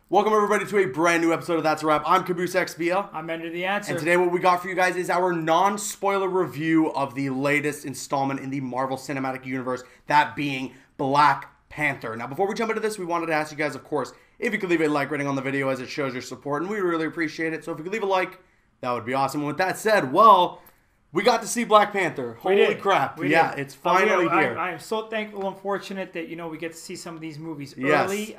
Welcome everybody to a brand new episode of That's a Wrap. I'm Caboose XBL. I'm Ender the Answer. And today what we got for you guys is our non-spoiler review of the latest installment in the Marvel Cinematic Universe, that being Black Panther. Now before we jump into this, we wanted to ask you guys, of course, if you could leave a like rating on the video as it shows your support, and we really appreciate it. So if you could leave a like, that would be awesome. And with that said, well, we got to see Black Panther. Holy crap. Yeah, it's finally here. I am so thankful and fortunate that, we get to see some of these movies early.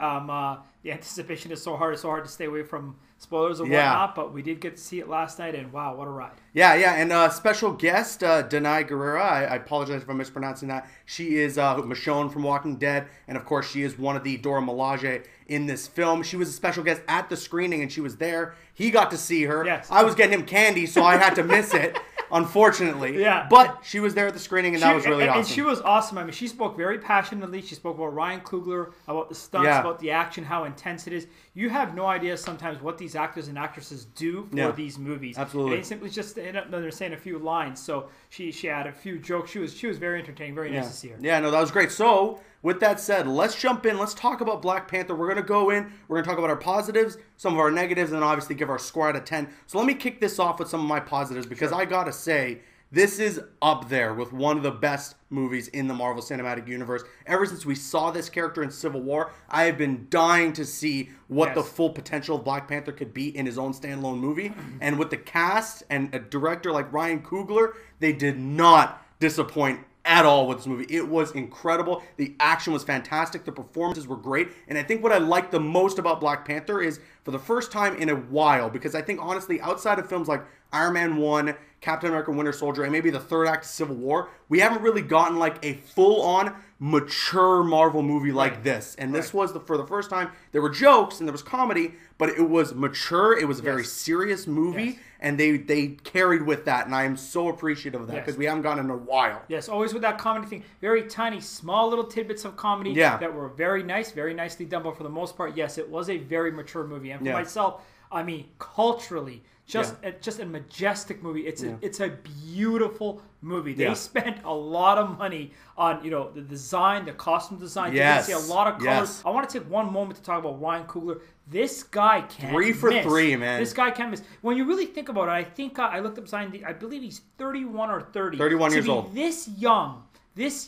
The anticipation is so hard. It's so hard to stay away from spoilers and whatnot, but we did get to see it last night, and wow, what a ride. Yeah, and special guest, Danai Gurira. I apologize if I'm mispronouncing that. She is Michonne from Walking Dead, and of course she is one of the Dora Milaje in this film. She was a special guest at the screening, and she was there. He got to see her. Yes. I was getting him candy, so I had to miss it. Unfortunately. Yeah. But she was there at the screening, and that was really awesome. And she was awesome. I mean, she spoke very passionately. She spoke about Ryan Coogler, about the stunts, about the action, how intense it is. You have no idea sometimes what these actors and actresses do for these movies. Absolutely. They simply just they're saying a few lines. So she had a few jokes. She was very entertaining, very nice to see her. Yeah, no, that was great. So with that said, let's jump in. Let's talk about Black Panther. We're going to go in. We're going to talk about our positives, some of our negatives, and obviously give our score out of 10. So let me kick this off with some of my positives because I got to say, this is up there with one of the best movies in the Marvel Cinematic Universe. Ever since we saw this character in Civil War, I have been dying to see what the full potential of Black Panther could be in his own standalone movie. And with the cast and a director like Ryan Coogler, they did not disappoint at all with this movie. It was incredible. The action was fantastic. The performances were great. And I think what I like the most about Black Panther is, for the first time in a while, because I think honestly, outside of films like Iron Man 1, Captain America Winter Soldier, and maybe the third act of Civil War, we haven't really gotten like a full-on mature Marvel movie like this. And this was, for the first time, there were jokes and there was comedy, but it was mature. It was a very serious movie, and they carried with that, and I am so appreciative of that because we haven't gotten in a while. Yes, always with that comedy thing. Very tiny, small little tidbits of comedy that were very nice, very nicely done, but for the most part, yes, it was a very mature movie. And for myself, I mean, culturally, just a majestic movie. It's a beautiful movie. They spent a lot of money on the design, the costume design. You can see a lot of colors. I want to take one moment to talk about Ryan Coogler. This guy can't 3 for miss. 3, man. This guy can't miss. When you really think about it, I think I looked up something. I believe he's 31 or 30. 31 years old. This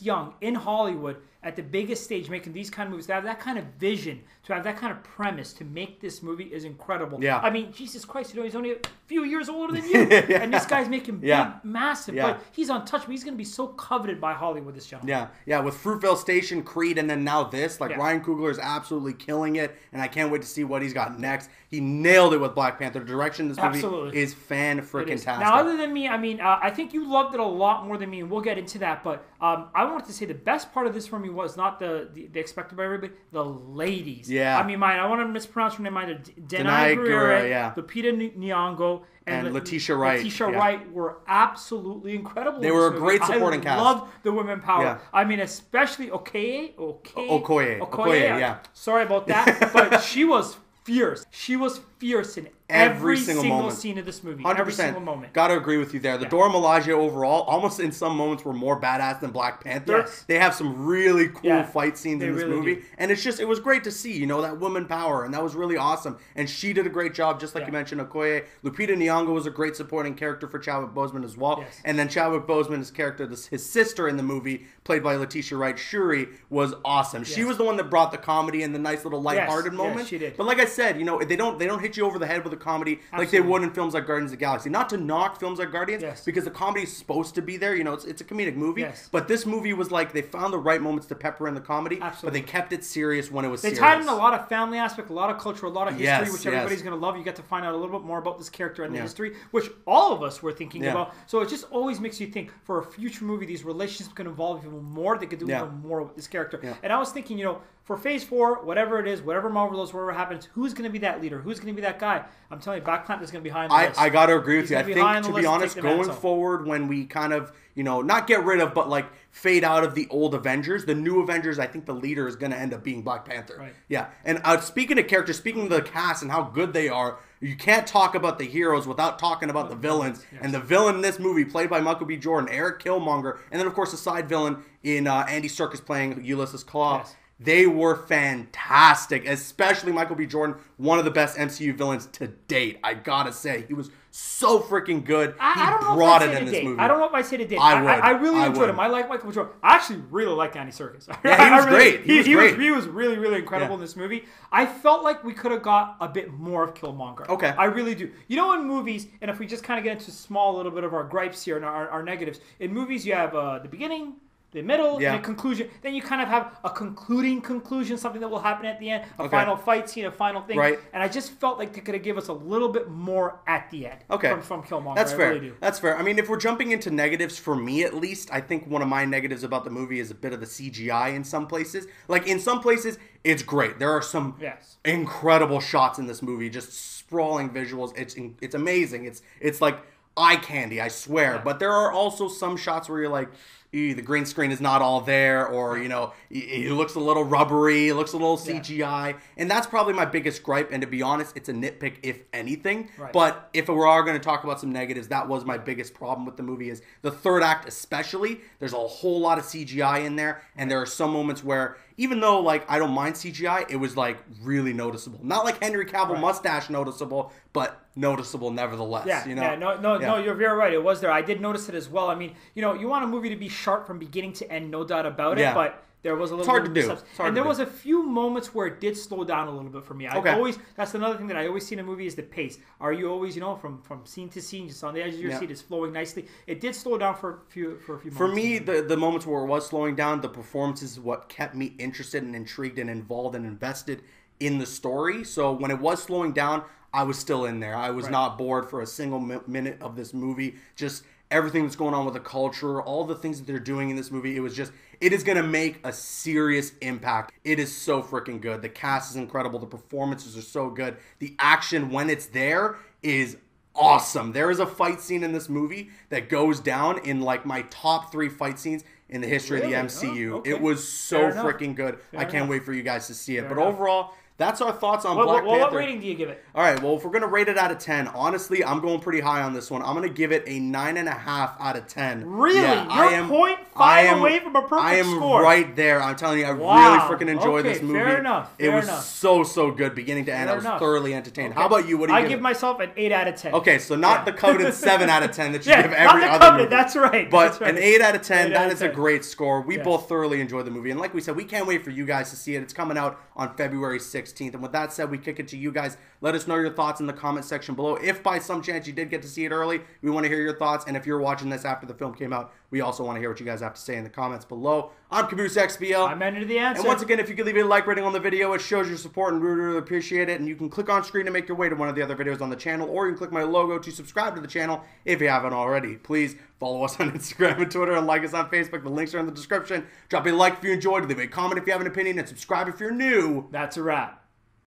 young in Hollywood at the biggest stage making these kind of movies, to have that kind of vision, to have that kind of premise, to make this movie is incredible. Yeah. I mean, Jesus Christ, he's only a few years older than you. And this guy's making big, massive. But he's untouchable. He's going to be so coveted by Hollywood, this gentleman. Yeah, with Fruitvale Station, Creed, and then now this. Ryan Coogler is absolutely killing it, and I can't wait to see what he's got next. He nailed it with Black Panther. The direction of this movie is fan-freaking-tastic. Now, other than me, I mean, I think you loved it a lot more than me, and we'll get into that. But I wanted to say the best part of this for me was not the expected by everybody, the ladies. Yeah. I mean, I want to mispronounce her name either. Danai Gurira, Lupita Nyong'o, and Letitia Wright. Letitia Wright were absolutely incredible. They were a great supporting cast. I love the women power. Yeah. I mean, especially Okoye, Sorry about that, but she was fierce. She was fierce in every single scene of this movie. 100%. Every single moment. Got to agree with you there. The Dora Milaje overall, almost in some moments, were more badass than Black Panther. Yes. They have some really cool fight scenes in this movie. And it was great to see, that woman power. And that was really awesome. And she did a great job, just like you mentioned, Okoye. Lupita Nyong'o was a great supporting character for Chadwick Boseman as well. Yes. And then Chadwick Boseman's character, his sister in the movie, played by Letitia Wright, Shuri, was awesome. Yes. She was the one that brought the comedy and the nice little lighthearted moments. Yes, she did. But like I said, they don't hit you over the head with a comedy like they would in films like Guardians of the Galaxy. Not to knock films like Guardians, because the comedy is supposed to be there. It's a comedic movie. Yes. But this movie was like they found the right moments to pepper in the comedy, but they kept it serious when it was serious. They tied in a lot of family aspect, a lot of culture, a lot of history, which everybody's going to love. You get to find out a little bit more about this character and the history, which all of us were thinking about. So it just always makes you think, for a future movie, these relationships can evolve even more. They could do even more with this character. Yeah. And I was thinking, for Phase 4, whatever it is, whatever Marvel does, whatever happens, who's going to be that leader? Who's going to be that guy? I'm telling you, Black Panther is going to be high on the list. I got to agree with you. I think, to be honest, going forward, when we kind of, not get rid of, but like fade out of the old Avengers, the new Avengers, I think the leader is going to end up being Black Panther. Right. Yeah. And speaking of characters, speaking of the cast and how good they are, you can't talk about the heroes without talking about the villains. Yes. And the villain in this movie, played by Michael B. Jordan, Eric Killmonger, and then, of course, the side villain in Andy Serkis playing Ulysses Claw. Yes. they were fantastic, especially Michael B. Jordan, one of the best MCU villains to date. I gotta say, he was so freaking good. He brought it in this movie. I don't know if I say to date. I really enjoyed him. I like Michael B. Jordan. I actually really like Andy Serkis. Yeah, he was great. He was really, really incredible in this movie. I felt like we could have got a bit more of Killmonger. Okay. I really do. You know, in movies, and if we just kind of get into small little bit of our gripes here and our negatives, in movies you have the beginning, the middle, and a conclusion. Then you kind of have a conclusion, something that will happen at the end, a final fight scene, a final thing. Right. And I just felt like they could have given us a little bit more at the end from Killmonger. That's fair. I really do. That's fair. I mean, if we're jumping into negatives, for me at least, I think one of my negatives about the movie is a bit of the CGI in some places. Like, in some places, it's great. There are some incredible shots in this movie, just sprawling visuals. It's amazing. It's like eye candy, I swear. Yeah. But there are also some shots where you're like, the green screen is not all there, or, you know, it looks a little rubbery, it looks a little CGI, and that's probably my biggest gripe, and to be honest, it's a nitpick if anything, but if we are going to talk about some negatives, that was my biggest problem with the movie, is the third act especially, there's a whole lot of CGI in there, and there are some moments where, even though, like, I don't mind CGI, it was, like, really noticeable. Not like Henry Cavill mustache noticeable, but noticeable nevertheless. Yeah, you know? No, you're very right. It was there. I did notice it as well. I mean, you know, you want a movie to be sharp from beginning to end, no doubt about it, but there was a little bit of It's hard to do. And there was a few moments where it did slow down a little bit for me. That's another thing that I always see in a movie is the pace. Are you always, you know, from scene to scene, just on the edge of your seat, is flowing nicely. It did slow down for a few moments. For me, the moments where it was slowing down, the performances is what kept me interested and intrigued and involved and invested in the story. So when it was slowing down, I was still in there. I was not bored for a single minute of this movie. Just everything that's going on with the culture, all the things that they're doing in this movie, it was just, it is going to make a serious impact. It is so freaking good. The cast is incredible. The performances are so good. The action, when it's there, is awesome. There is a fight scene in this movie that goes down in like my top 3 fight scenes in the history of the MCU. Okay. It was so freaking good. I can't wait for you guys to see it. But overall, that's our thoughts on Black Panther. What rating do you give it? All right, well, if we're going to rate it out of 10, honestly, I'm going pretty high on this one. I'm going to give it a 9.5 out of 10. Really? Yeah, You're 0.5 away from a perfect score. I am right there. I'm telling you, I really freaking enjoyed this movie. Fair enough. It was so good, beginning to end. I was thoroughly entertained. How about you? What do you give? I give myself an 8 out of 10. Okay, so not the coveted 7 out of 10 that you give every other coveted, movie. That's right. But an 8 out of 10, that is a great score. We both thoroughly enjoyed the movie. And like we said, we can't wait for you guys to see it. It's coming out on February 16th. And with that said, we kick it to you guys. Let us know your thoughts in the comment section below. If by some chance you did get to see it early, we want to hear your thoughts. And if you're watching this after the film came out, we also want to hear what you guys have to say in the comments below. I'm Caboose XBL. I'm Enter the Answer. And once again, if you could leave a like rating on the video, it shows your support and we really appreciate it. And you can click on screen to make your way to one of the other videos on the channel, or you can click my logo to subscribe to the channel if you haven't already. Please follow us on Instagram and Twitter and like us on Facebook. The links are in the description. Drop a like if you enjoyed, leave a comment if you have an opinion, and subscribe if you're new. That's a wrap.